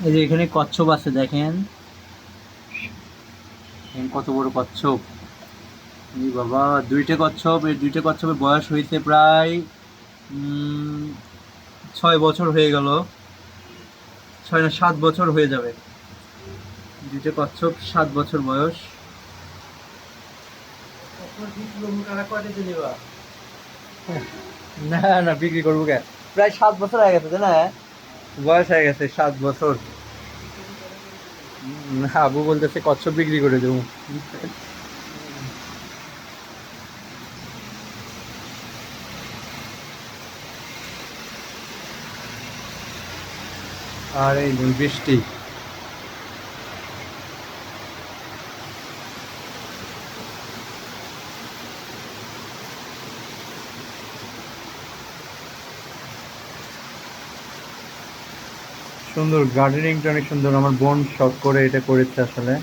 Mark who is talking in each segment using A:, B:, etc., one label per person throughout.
A: এই যে এখানে কচ্ছপ আছে দেখেন, কত বড় কচ্ছপ। এই বাবা, দুইটা কচ্ছপ, এই দুইটা কচ্ছপের বয়স হয়েছে প্রায় 6 বছর হয়ে গেল। 6 না 7 বছর হয়ে যাবে। দুইটা কচ্ছপ 7 বছর বয়স। না না, বিক্রি করবো কে? প্রায় 7 বছর হয়ে গেছে তাই না? বয়স হয়ে গেছে 7 বছর। না, আবু বলতেছে কচ্ছপ বিক্রি করে দেবো। আর এই বৃষ্টি। সুন্দর, গার্ডেনিংটা অনেক সুন্দর। আমার বোন শখ করে এটা করেছে, আসলে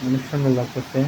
A: অনেক সুন্দর লাগতেছে।